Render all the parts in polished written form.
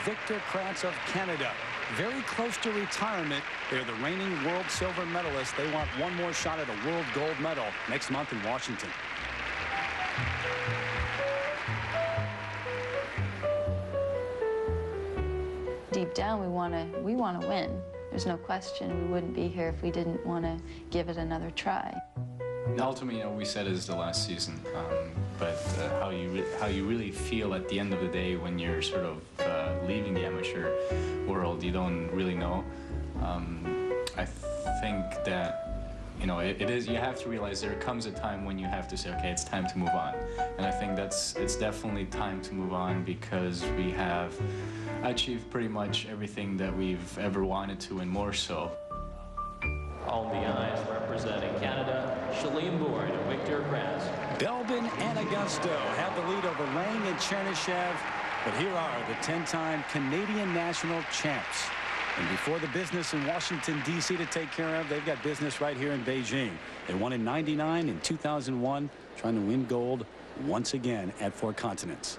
Victor Kraatz of Canada. Very close to retirement. They're the reigning world silver medalists. They want one more shot at a world gold medal next month in Washington. Deep down, we want to win. There's no question. We wouldn't be here if we didn't want to give it another try. Ultimately, we said it is the last season, but how you really feel at the end of the day when you're sort of leaving the amateur world, you don't really know. I think that it is. You have to realize there comes a time when you have to say, okay, it's time to move on. And I think it's definitely time to move on because we have achieved pretty much everything that we've ever wanted to and more so. On the ice, representing Canada, SHAE-LYNN, Bourne, and Victor Kraatz. Belbin and Augusto have the lead over Lang and Chernishev, but here are the 10-time Canadian national champs. And before the business in Washington, D.C. to take care of, they've got business right here in Beijing. They won in '99 and 2001, trying to win gold once again at Four Continents.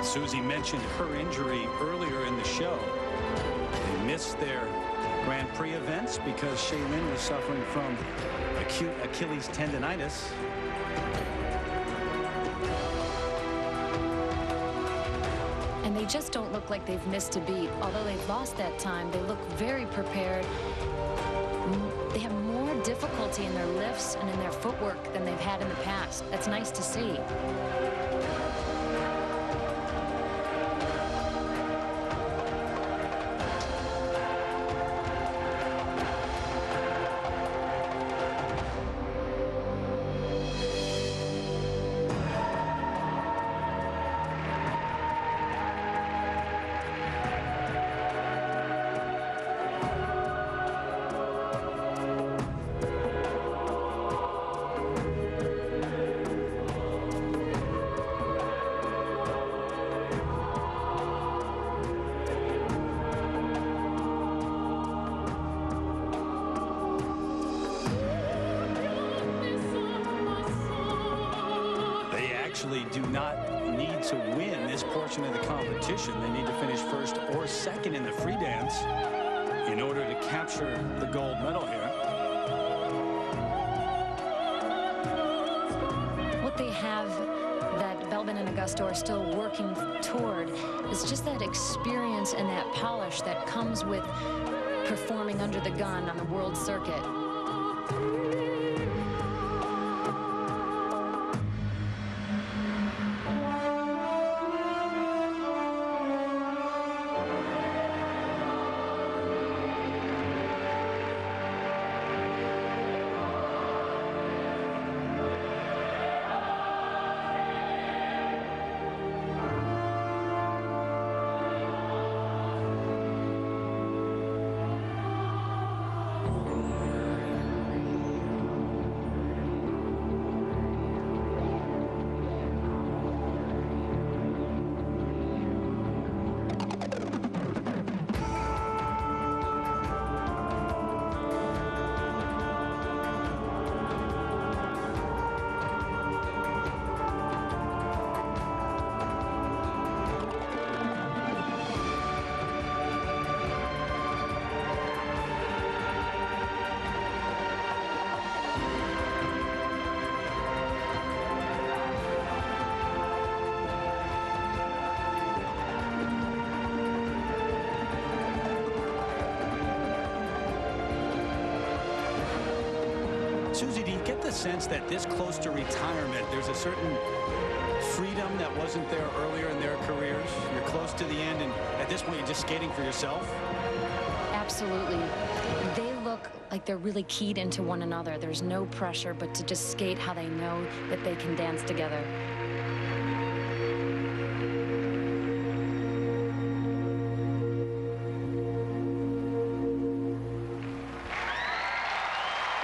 Susie mentioned her injury earlier in the show. They missed their Grand Prix events because SHAE-LYNN was suffering from acute Achilles tendonitis. And they just don't look like they've missed a beat. Although they've lost that time, they look very prepared. They have more difficulty in their lifts and in their footwork than they've had in the past. That's nice to see. Do not need to win this portion of the competition. They need to finish first or second in the free dance in order to capture the gold medal here. What they have that Belbin and Augusto are still working toward is just that experience and that polish that comes with performing under the gun on the world circuit. Susie, do you get the sense that this close to retirement, there's a certain freedom that wasn't there earlier in their careers? You're close to the end, and at this point, you're just skating for yourself? Absolutely. They look like they're really keyed into one another. There's no pressure, but to just skate how they know that they can dance together.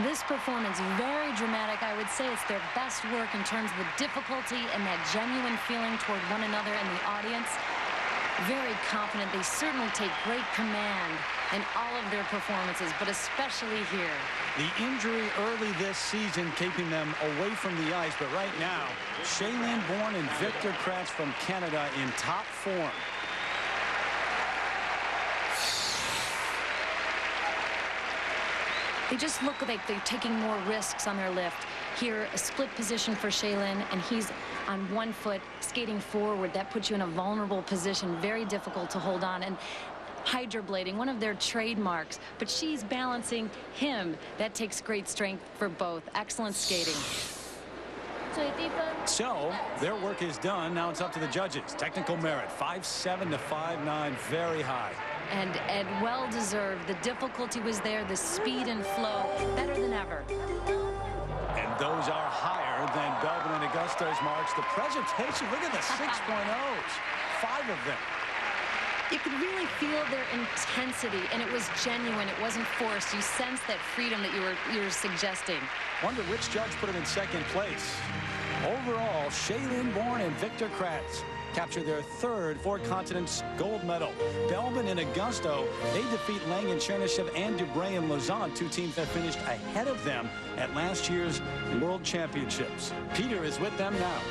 This performance, very dramatic. I would say it's their best work in terms of the difficulty and that genuine feeling toward one another and the audience. Very confident. They certainly take great command in all of their performances, but especially here. The injury early this season keeping them away from the ice, but right now, SHAE-LYNN, Bourne, and Victor Kraatz from Canada in top form. They just look like they're taking more risks on their lift. Here, a split position for SHAE-LYNN, and he's on one foot skating forward. That puts you in a vulnerable position, very difficult to hold on. And hydroblading, one of their trademarks, but she's balancing him. That takes great strength for both. Excellent skating. So their work is done. Now it's up to the judges. Technical merit, 5'7" to 5'9", very high. And Ed, well deserved. The difficulty was there, the speed and flow, better than ever. And those are higher than Belbin and Augusto's marks. The presentation, look at the 6.0s, 5 of them. You could really feel their intensity, and it was genuine. It wasn't forced. You sense that freedom that you were suggesting. Wonder which judge put him in second place. Overall, SHAE-LYNN, Bourne, and Victor Kraatz capture their third Four Continents gold medal. Belbin and Augusto, they defeat Lang and Chernyshев and Dubray and Lausanne, two teams that finished ahead of them at last year's World Championships. Peter is with them now.